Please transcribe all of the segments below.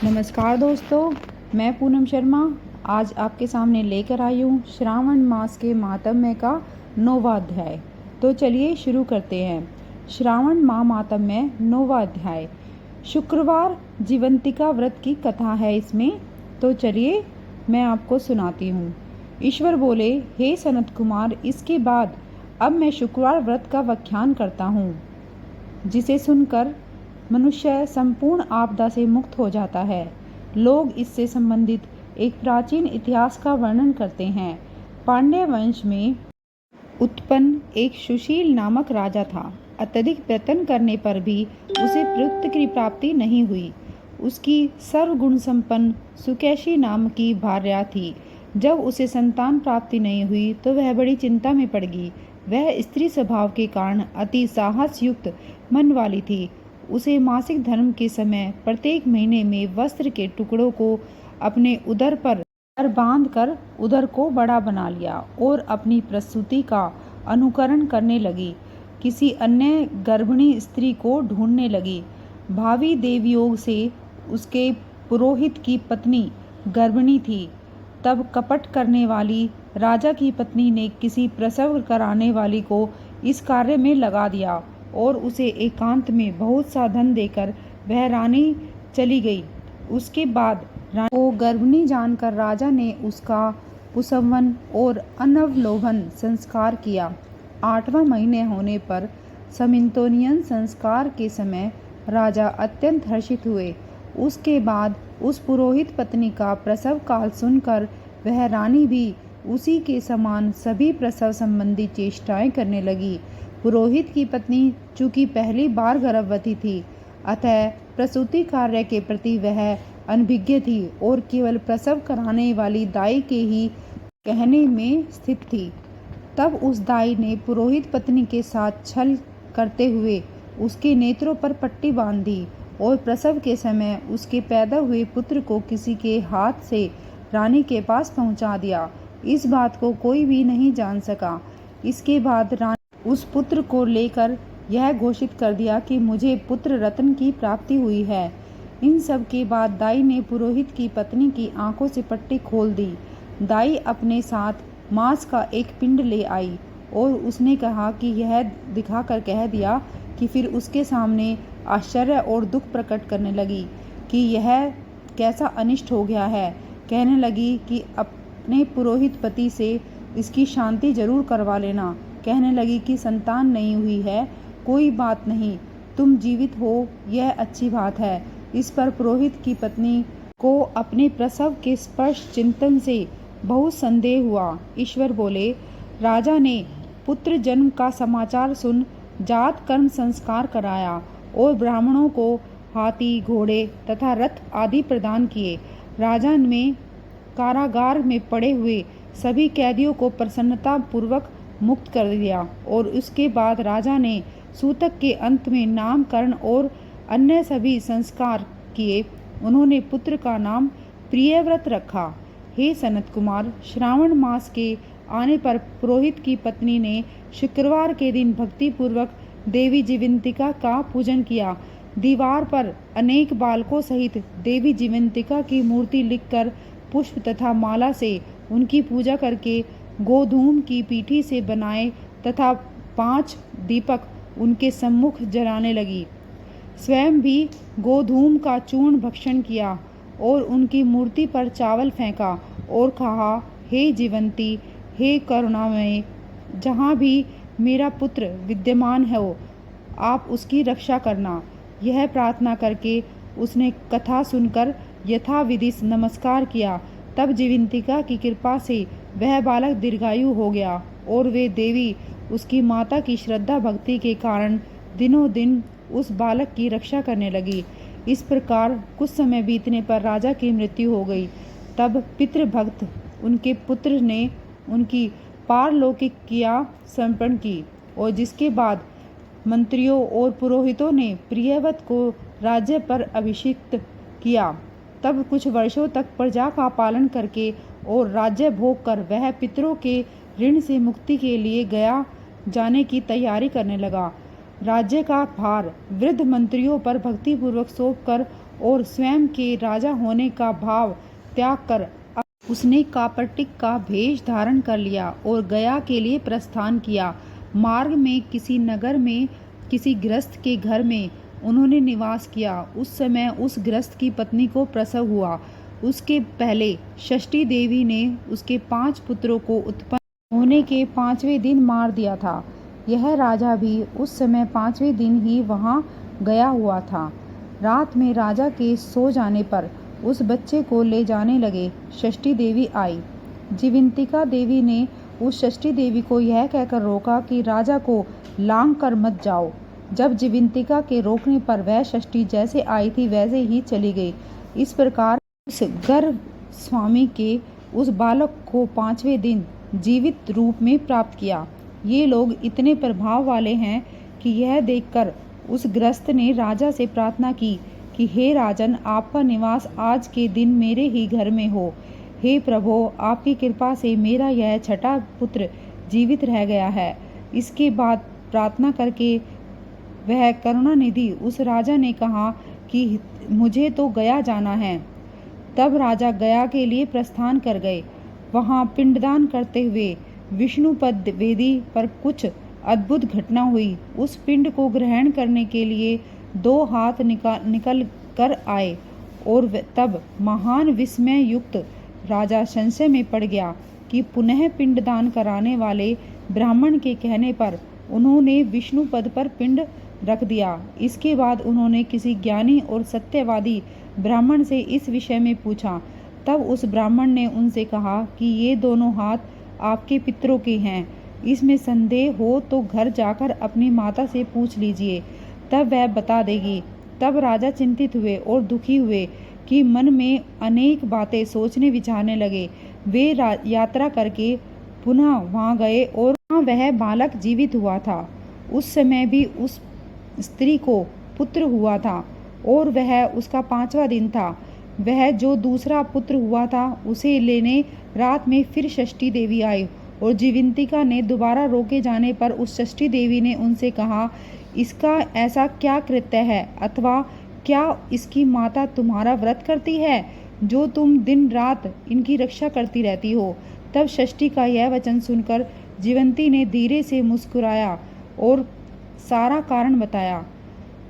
नमस्कार दोस्तों, मैं पूनम शर्मा आज आपके सामने लेकर आई हूँ श्रावण मास के माहात्म्य का 9वां अध्याय। तो चलिए शुरू करते हैं। श्रावण माह माहात्म्य 9वां अध्याय। शुक्रवार जीवंतिका व्रत की कथा है इसमें। तो चलिए मैं आपको सुनाती हूँ। ईश्वर बोले, हे सनत कुमार, इसके बाद अब मैं शुक्रवार व्रत का व्याख्यान करता हूँ, जिसे सुनकर मनुष्य संपूर्ण आपदा से मुक्त हो जाता है। लोग इससे संबंधित एक प्राचीन इतिहास का वर्णन करते हैं। पांड्य वंश में उत्पन्न एक सुशील नामक राजा था। अत्यधिक प्रयत्न करने पर भी उसे पुत्र की प्राप्ति नहीं हुई। उसकी सर्वगुण संपन्न सुकेशी नाम की भार्या थी। जब उसे संतान प्राप्ति नहीं हुई तो वह बड़ी चिंता में पड़ गई। वह स्त्री स्वभाव के कारण अति साहस युक्त मन वाली थी। उसे मासिक धर्म के समय प्रत्येक महीने में वस्त्र के टुकड़ों को अपने उदर पर बांध कर उदर को बड़ा बना लिया और अपनी प्रसूति का अनुकरण करने लगी। किसी अन्य गर्भिणी स्त्री को ढूंढने लगी। भावी देवयोग से उसके पुरोहित की पत्नी गर्भिणी थी। तब कपट करने वाली राजा की पत्नी ने किसी प्रसव कराने वाली को इस कार्य में लगा दिया और उसे एकांत में बहुत सा धन देकर वह रानी चली गई। उसके बाद रानी को गर्भिणी जानकर राजा ने उसका पुंसवन और अनवलोभन संस्कार किया। 8वां महीने होने पर समिंतोनियन संस्कार के समय राजा अत्यंत हर्षित हुए। उसके बाद उस पुरोहित पत्नी का प्रसव काल सुनकर वह रानी भी उसी के समान सभी प्रसव संबंधी चेष्टाएं करने लगी। पुरोहित की पत्नी चूंकि पहली बार गर्भवती थी, अतः प्रसूति कार्य के प्रति वह अनभिज्ञ थी और केवल प्रसव कराने वाली दाई के ही कहने में स्थित थी। तब उस दाई ने पुरोहित पत्नी के साथ छल करते हुए उसके नेत्रों पर पट्टी बांध दी और प्रसव के समय उसके पैदा हुए पुत्र को किसी के हाथ से रानी के पास पहुंचा दिया। इस बात को कोई भी नहीं जान सका। इसके बाद रानी उस पुत्र को लेकर यह घोषित कर दिया कि मुझे पुत्र रत्न की प्राप्ति हुई है। इन सब के बाद दाई ने पुरोहित की पत्नी की आंखों से पट्टी खोल दी। दाई अपने साथ मांस का एक पिंड ले आई और उसने कहा कि यह दिखाकर कह दिया कि फिर उसके सामने आश्चर्य और दुख प्रकट करने लगी कि यह कैसा अनिष्ट हो गया है। कहने लगी कि अपने पुरोहित पति से इसकी शांति जरूर करवा लेना। कहने लगी कि संतान नहीं हुई है, कोई बात नहीं, तुम जीवित हो, यह अच्छी बात है। इस पर पुरोहित की पत्नी को अपने प्रसव के स्पर्श चिंतन से बहुत संदेह हुआ। ईश्वर बोले, राजा ने पुत्र जन्म का समाचार सुन जात कर्म संस्कार कराया और ब्राह्मणों को हाथी, घोड़े तथा रथ आदि प्रदान किए। राजा में कारागार में पड़े हुए सभी कैदियों को प्रसन्नता पूर्वक मुक्त कर दिया और उसके बाद राजा ने सूतक के अंत में नामकरण और अन्य सभी संस्कार किए। उन्होंने पुत्र का नाम प्रियव्रत रखा। हे सनत कुमार, श्रावण मास के आने पर पुरोहित की पत्नी ने शुक्रवार के दिन भक्ति पूर्वक देवी जीवंतिका का पूजन किया। दीवार पर अनेक बालकों सहित देवी जीवंतिका की मूर्ति लिखकर पुष्प तथा माला से उनकी पूजा करके गोधूम की पीठी से बनाए तथा 5 दीपक उनके सम्मुख जलाने लगी। स्वयं भी गोधूम का चूर्ण भक्षण किया और उनकी मूर्ति पर चावल फेंका और कहा, हे जीवंती, हे करुणामय, जहाँ भी मेरा पुत्र विद्यमान हो, आप उसकी रक्षा करना। यह प्रार्थना करके उसने कथा सुनकर यथाविधि नमस्कार किया। तब जीवंतिका की कृपा से वह बालक दीर्घायु हो गया और वे देवी उसकी माता की श्रद्धा भक्ति के कारण दिनों दिन उस बालक की रक्षा करने लगी। इस प्रकार कुछ समय बीतने पर राजा की मृत्यु हो गई। तब पितृभक्त उनके पुत्र ने उनकी पारलौकिक क्रिया समर्पण की और जिसके बाद मंत्रियों और पुरोहितों ने प्रियव्रत को राज्य पर अभिषिक्त किया। तब कुछ वर्षों तक प्रजा का पालन करके और राज्य भोग कर वह पितरों के ऋण से मुक्ति के लिए गया जाने की तैयारी करने लगा। राज्य का भार वृद्ध मंत्रियों पर भक्तिपूर्वक सौंप कर और स्वयं के राजा होने का भाव त्याग कर उसने कापटिक का भेष धारण कर लिया और गया के लिए प्रस्थान किया। मार्ग में किसी नगर में किसी गृहस्थ के घर में उन्होंने निवास किया। उस समय उस गृहस्थ की पत्नी को प्रसव हुआ। उसके पहले षष्ठी देवी ने उसके 5 पुत्रों को उत्पन्न होने के 5वें दिन मार दिया था। यह राजा भी उस समय 5वें दिन ही वहाँ गया हुआ था। रात में राजा के सो जाने पर उस बच्चे को ले जाने लगे। षष्ठी देवी आई। जीवंतिका देवी ने उस षष्ठी देवी को यह कहकर रोका कि राजा को लांग कर मत जाओ। जब जीवंतिका के रोकने पर वह षष्ठी जैसे आई थी वैसे ही चली गई। इस प्रकार उस गर्भ स्वामी के उस बालक को 5वें दिन जीवित रूप में प्राप्त किया। ये लोग इतने प्रभाव वाले हैं कि यह देखकर उस गृहस्थ ने राजा से प्रार्थना की कि हे राजन, आपका निवास आज के दिन मेरे ही घर में हो। हे प्रभो, आपकी कृपा से मेरा यह छठा पुत्र जीवित रह गया है। इसके बाद प्रार्थना करके वह करुणानिधि उस राजा ने कहा कि मुझे तो गया जाना है। तब राजा गया के लिए प्रस्थान कर गए। वहाँ पिंडदान करते हुए विष्णुपद वेदी पर कुछ अद्भुत घटना हुई। उस पिंड को ग्रहण करने के लिए 2 हाथ निकल कर आए और तब महान विस्मय युक्त राजा संशय में पड़ गया कि पुनः पिंडदान कराने वाले ब्राह्मण के कहने पर उन्होंने विष्णु पद पर पिंड रख दिया। इसके बाद उन्होंने किसी ज्ञानी और सत्यवादी ब्राह्मण से इस विषय में पूछा। तब उस ब्राह्मण ने उनसे कहा कि ये दोनों हाथ आपके पितरों के हैं। इसमें संदेह हो तो घर जाकर अपनी माता से पूछ लीजिए, तब वह बता देगी। तब राजा चिंतित हुए और दुखी हुए कि मन में अनेक बातें सोचने विचारने लगे। वे यात्रा करके पुनः वहाँ गए और वहाँ वह बालक जीवित हुआ था। उस समय भी उस स्त्री को पुत्र हुआ था और वह उसका 5वां दिन था। वह जो दूसरा पुत्र हुआ था उसे लेने रात में फिर षष्ठी देवी आई और जीवंतिका ने दोबारा रोके जाने पर उस षष्ठी देवी ने उनसे कहा, इसका ऐसा क्या कृत्य है अथवा क्या इसकी माता तुम्हारा व्रत करती है जो तुम दिन रात इनकी रक्षा करती रहती हो। तब षष्ठी का यह वचन सुनकर जीवंती ने धीरे से मुस्कुराया और सारा कारण बताया।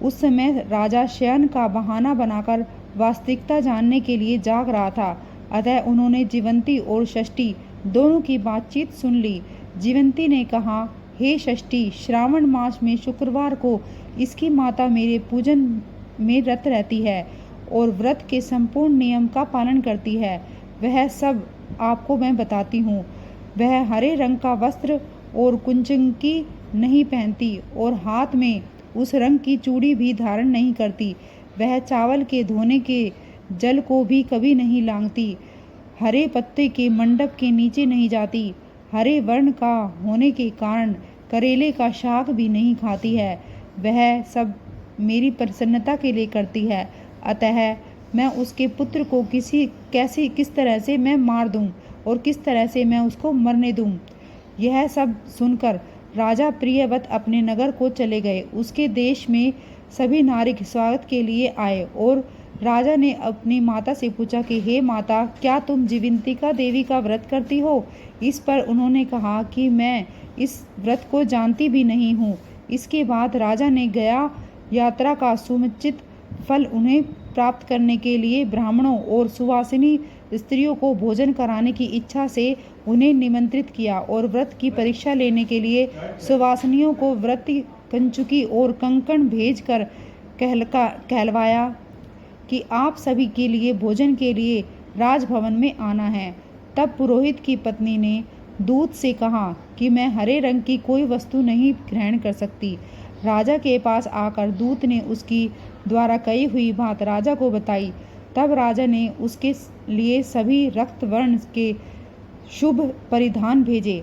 उस समय राजा शयन का बहाना बनाकर वास्तविकता जानने के लिए जाग रहा था। अतः उन्होंने जीवंती और षष्ठी दोनों की बातचीत सुन ली। जीवंती ने कहा, हे षष्ठी, श्रावण मास में शुक्रवार को इसकी माता मेरे पूजन में रत रहती है और व्रत के संपूर्ण नियम का पालन करती है। वह सब आपको मैं बताती हूँ। वह हरे रंग का वस्त्र और कुंचंकी नहीं पहनती और हाथ में उस रंग की चूड़ी भी धारण नहीं करती। वह चावल के धोने के जल को भी कभी नहीं लांघती। हरे पत्ते के मंडप के नीचे नहीं जाती। हरे वर्ण का होने के कारण करेले का शाक भी नहीं खाती है। वह सब मेरी प्रसन्नता के लिए करती है। अतः मैं उसके पुत्र को किस तरह से मैं मार दूं और किस तरह से मैं उसको मरने दूं। यह सब सुनकर राजा प्रियव्रत अपने नगर को चले गए। उसके देश में सभी नारी स्वागत के लिए आए और राजा ने अपनी माता से पूछा कि हे माता, क्या तुम जीवंतिका देवी का व्रत करती हो। इस पर उन्होंने कहा कि मैं इस व्रत को जानती भी नहीं हूँ। इसके बाद राजा ने गया यात्रा का समुचित फल उन्हें प्राप्त करने के लिए ब्राह्मणों और सुवासिनी स्त्रियों को भोजन कराने की इच्छा से उन्हें निमंत्रित किया और व्रत की परीक्षा लेने के लिए सुवासिनियों को व्रत कंचुकी और कंकण भेजकर कहलवाया कि आप सभी के लिए भोजन के लिए राजभवन में आना है। तब पुरोहित की पत्नी ने दूत से कहा कि मैं हरे रंग की कोई वस्तु नहीं ग्रहण कर सकती। राजा के पास आकर दूत ने उसकी द्वारा कही हुई बात राजा को बताई। तब राजा ने उसके लिए सभी रक्त वर्ण के शुभ परिधान भेजे।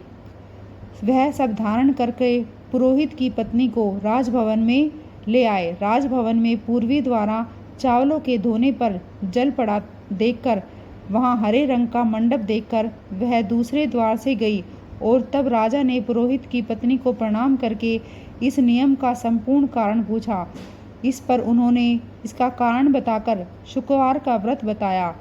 वह सब धारण करके पुरोहित की पत्नी को राजभवन में ले आए। राजभवन में पूर्वी द्वारा चावलों के धोने पर जल पड़ा देखकर वहां हरे रंग का मंडप देखकर वह दूसरे द्वार से गई और तब राजा ने पुरोहित की पत्नी को प्रणाम करके इस नियम का संपूर्ण कारण पूछा। इस पर उन्होंने इसका कारण बताकर शुक्रवार का व्रत बताया।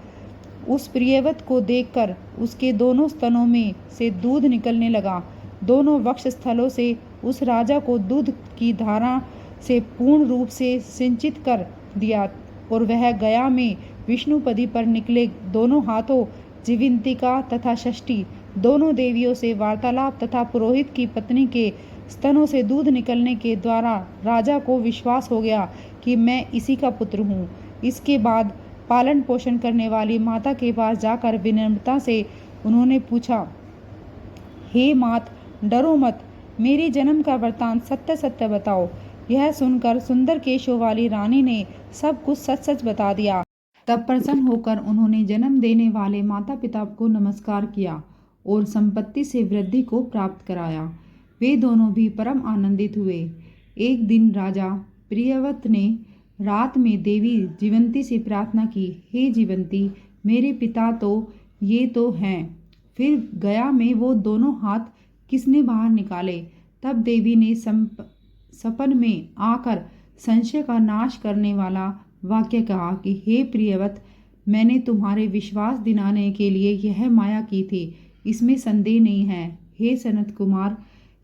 उस प्रियव्रत को देखकर उसके दोनों स्तनों में से दूध निकलने लगा। दोनों वक्ष स्थलों से उस राजा को दूध की धारा से पूर्ण रूप से सिंचित कर दिया और वह गया में विष्णुपदी पर निकले दोनों हाथों जीवंतिका तथा षष्ठी दोनों देवियों से वार्तालाप तथा पुरोहित की पत्नी के स्तनों से दूध निकलने के द्वारा राजा को विश्वास हो गया कि मैं इसी का पुत्र हूँ। इसके बाद पालन पोषण करने वाली माता के पास जाकर विनम्रता से उन्होंने पूछा, हे मात, डरो मत, मेरे जन्म का वृतांत सत्य सत्य बताओ। यह सुनकर सुंदर केशों वाली रानी ने सब कुछ सच सच बता दिया। तब प्रसन्न होकर उन्होंने जन्म देने वाले माता पिता को नमस्कार किया और संपत्ति से वृद्धि को प्राप्त कराया। वे दोनों भी परम आनंदित हुए। एक दिन राजा प्रियव्रत ने रात में देवी जीवंती से प्रार्थना की, हे जीवंती, मेरे पिता तो ये तो हैं, फिर गया में वो दोनों हाथ किसने बाहर निकाले। तब देवी ने सपन में आकर संशय का नाश करने वाला वाक्य कहा कि हे प्रियव्रत, मैंने तुम्हारे विश्वास दिलाने के लिए यह माया की थी, इसमें संदेह नहीं है। हे सनत कुमार,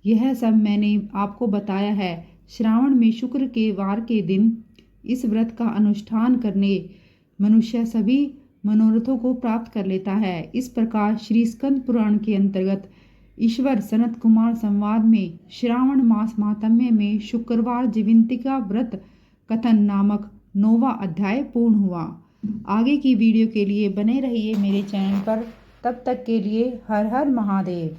यह सब मैंने आपको बताया है। श्रावण में शुक्र के वार के दिन इस व्रत का अनुष्ठान करने मनुष्य सभी मनोरथों को प्राप्त कर लेता है। इस प्रकार श्री स्कंद पुराण के अंतर्गत ईश्वर सनत कुमार संवाद में श्रावण मास महात्म्य में शुक्रवार जीवंतिका व्रत कथन नामक 9वां अध्याय पूर्ण हुआ। आगे की वीडियो के लिए बने रहिए मेरे चैनल पर। तब तक के लिए हर हर महादेव।